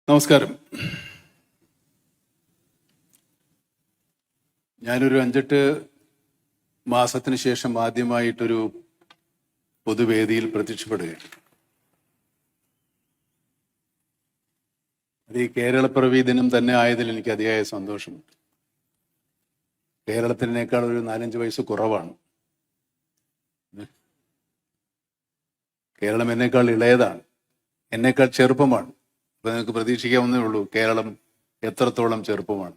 നമസ്കാരം. ഞാനൊരു 5-8 മാസത്തിന് ശേഷം ആദ്യമായിട്ടൊരു പൊതുവേദിയിൽ പ്രത്യക്ഷപ്പെടുകയാണ്. അത് ഈ കേരളപ്പിറവി ദിനം തന്നെ ആയതിൽ എനിക്ക് അതിയായ സന്തോഷമുണ്ട്. കേരളത്തിനേക്കാൾ ഒരു 4-5 വയസ്സ് കുറവാണ്. കേരളം എന്നേക്കാൾ ഇളയതാണ്, എന്നേക്കാൾ ചെറുപ്പമാണ്. അപ്പൊ നിങ്ങൾക്ക് പ്രതീക്ഷിക്കാവുന്നേ ഉള്ളൂ കേരളം എത്രത്തോളം ചെറുപ്പമാണ്.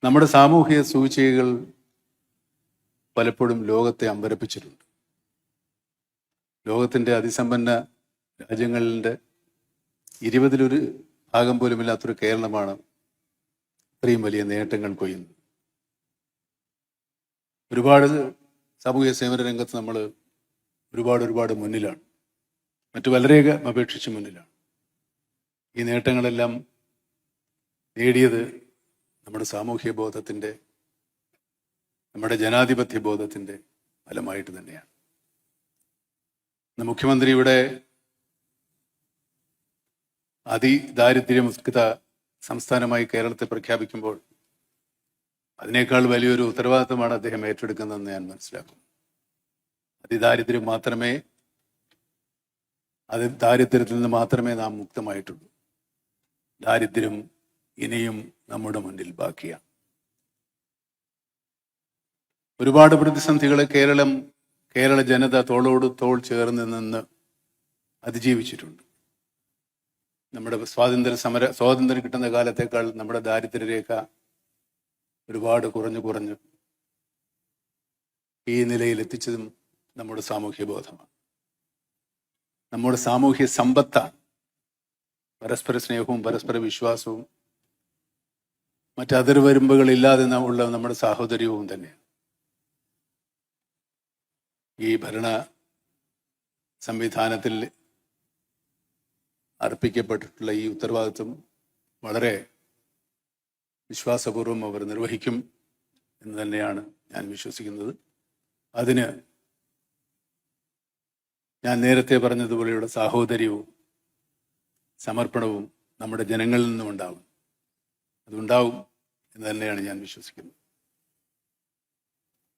നമ്മുടെ സാമൂഹിക സൂചികകൾ പലപ്പോഴും ലോകത്തെ അമ്പരപ്പിച്ചിട്ടുണ്ട്. ലോകത്തിന്റെ അതിസമ്പന്ന രാജ്യങ്ങളുടെ 20-ലൊരു ഭാഗം പോലുമില്ലാത്തൊരു കേരളമാണ് ഇത്രയും വലിയ നേട്ടങ്ങൾ കൊയ്യുന്നത്. ഒരുപാട് സാമൂഹ്യ സേവന രംഗത്ത് നമ്മൾ ഒരുപാട് മുന്നിലാണ്, മറ്റു വളരെയൊക്കെ അപേക്ഷിച്ച് മുന്നിലാണ്. ഈ നേട്ടങ്ങളെല്ലാം നേടിയത് നമ്മുടെ സാമൂഹ്യ ബോധത്തിൻ്റെ, നമ്മുടെ ജനാധിപത്യ ബോധത്തിൻ്റെ ഫലമായിട്ട് തന്നെയാണ്. ഇന്ന് മുഖ്യമന്ത്രി ഇവിടെ അതിദാരിദ്ര്യമുക്ത സംസ്ഥാനമായി കേരളത്തെ പ്രഖ്യാപിക്കുമ്പോൾ അതിനേക്കാൾ വലിയൊരു ഉത്തരവാദിത്തമാണ് അദ്ദേഹം ഏറ്റെടുക്കുന്നതെന്ന് ഞാൻ മനസ്സിലാക്കും. ദാരിദ്ര്യത്തിൽ നിന്ന് മാത്രമേ നാം മുക്തമായിട്ടുള്ളൂ. ദാരിദ്ര്യം ഇനിയും നമ്മുടെ മുന്നിൽ ബാക്കിയാണ്. ഒരുപാട് പ്രതിസന്ധികളെ കേരള ജനത തോളോട് തോൾ ചേർന്ന് നിന്ന് അതിജീവിച്ചിട്ടുണ്ട്. നമ്മുടെ സ്വാതന്ത്ര്യം കിട്ടുന്ന കാലത്തേക്കാൾ നമ്മുടെ ദാരിദ്ര്യരേഖ ഒരുപാട് കുറഞ്ഞു ഈ നിലയിൽ എത്തിച്ചതും നമ്മുടെ സാമൂഹ്യ ബോധമാണ്, നമ്മുടെ സാമൂഹ്യ സമ്പത്താണ്. പരസ്പര സ്നേഹവും പരസ്പര വിശ്വാസവും മറ്റ് അതിർവരുമ്പുകളില്ലാതെ ഉള്ള നമ്മുടെ സാഹോദര്യവും തന്നെയാണ്. ഈ ഭരണ സംവിധാനത്തിൽ അർപ്പിക്കപ്പെട്ടിട്ടുള്ള ഈ ഉത്തരവാദിത്വം വളരെ വിശ്വാസപൂർവ്വം അവർ നിർവഹിക്കും എന്ന് തന്നെയാണ് ഞാൻ വിശ്വസിക്കുന്നത്. അതിന് ഞാൻ നേരത്തെ പറഞ്ഞതുപോലെയുള്ള സാഹോദര്യവും സമർപ്പണവും നമ്മുടെ ജനങ്ങളിൽ നിന്നും അതുണ്ടാവും എന്ന് തന്നെയാണ് ഞാൻ വിശ്വസിക്കുന്നത്.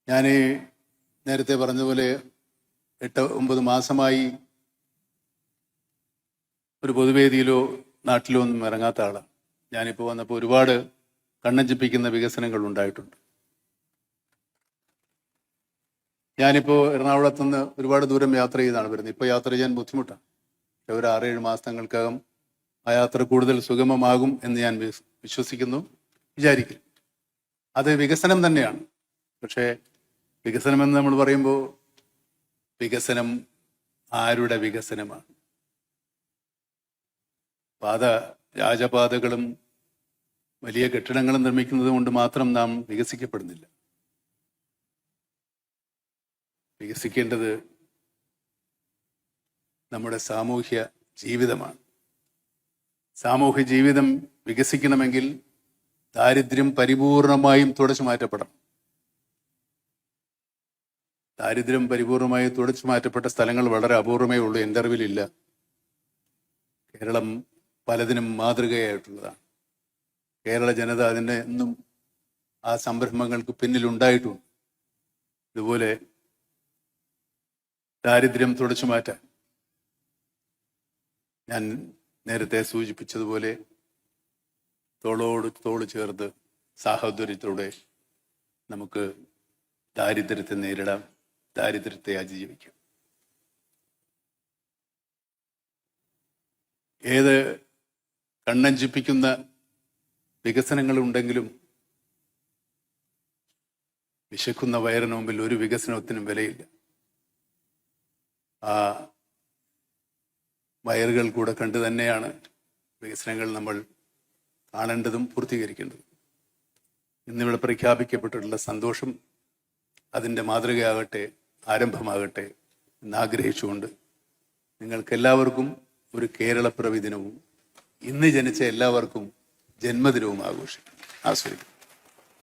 ഞാൻ നേരത്തെ പറഞ്ഞതുപോലെ 8-9 മാസമായി ഒരു പൊതുവേദിയിലോ നാട്ടിലോ ഒന്നും ഇറങ്ങാത്ത ആളാണ്. ഞാനിപ്പോൾ വന്നപ്പോൾ ഒരുപാട് കണ്ണഞ്ചിപ്പിക്കുന്ന വികസനങ്ങൾ ഉണ്ടായിട്ടുണ്ട്. ഞാനിപ്പോൾ എറണാകുളത്തുനിന്ന് ഒരുപാട് ദൂരം യാത്ര ചെയ്താണ് വരുന്നത്. ഇപ്പോൾ യാത്ര ചെയ്യാൻ ബുദ്ധിമുട്ടാണ്. ഒരു 6-7 മാസങ്ങൾക്കകം ആ യാത്ര കൂടുതൽ സുഗമമാകും എന്ന് ഞാൻ വിചാരിക്കും. അത് വികസനം തന്നെയാണ്. പക്ഷേ വികസനമെന്ന് നമ്മൾ പറയുമ്പോൾ വികസനം ആരുടെ വികസനമാണ്? രാജപാതകളും വലിയ കെട്ടിടങ്ങളും നിർമ്മിക്കുന്നത് കൊണ്ട് മാത്രം നാം വികസിക്കപ്പെടുന്നില്ല. വികസിക്കേണ്ടത് നമ്മുടെ സാമൂഹ്യ ജീവിതമാണ്. സാമൂഹ്യ ജീവിതം വികസിക്കണമെങ്കിൽ ദാരിദ്ര്യം പരിപൂർണമായും തുടച്ചു മാറ്റപ്പെടണം. ദാരിദ്ര്യം പരിപൂർണമായി തുടച്ചു മാറ്റപ്പെട്ട സ്ഥലങ്ങൾ വളരെ അപൂർവമേ ഉള്ളൂ. എൻ്റെ അറിവിലില്ല. കേരളം പലതിനും മാതൃകയായിട്ടുള്ളതാണ്. കേരള ജനത അതിൻ്റെ എന്നും ആ സംരംഭങ്ങൾക്ക് പിന്നിലുണ്ടായിട്ടുണ്ട്. ഇതുപോലെ ദാരിദ്ര്യം തുടച്ചു മാറ്റാൻ ഞാൻ നേരത്തെ സൂചിപ്പിച്ചതുപോലെ തോളോട് തോള് ചേർത്ത് സാഹോദര്യത്തോടെ നമുക്ക് ദാരിദ്ര്യത്തെ നേരിടാം, ദാരിദ്ര്യത്തെ അതിജീവിക്കാം. ഏത് കണ്ണഞ്ചിപ്പിക്കുന്ന വികസനങ്ങളുണ്ടെങ്കിലും വിശക്കുന്ന വയറിന് മുമ്പിൽ ഒരു വികസനത്തിനും വിലയില്ല. ആ വയറുകൾ കൂടെ കണ്ടു തന്നെയാണ് വികസനങ്ങൾ നമ്മൾ കാണേണ്ടതും പൂർത്തീകരിക്കേണ്ടതും. ഇന്നിവിടെ പ്രഖ്യാപിക്കപ്പെട്ടിട്ടുള്ള സന്തോഷം അതിൻ്റെ മാതൃകയാകട്ടെ, ആരംഭമാകട്ടെ എന്നാഗ്രഹിച്ചുകൊണ്ട് നിങ്ങൾക്കെല്ലാവർക്കും ഒരു കേരളപ്പിറവി ദിനവും ഇന്ന് ജനിച്ച എല്ലാവർക്കും ജന്മദിനവും ആസ്വദിക്കും.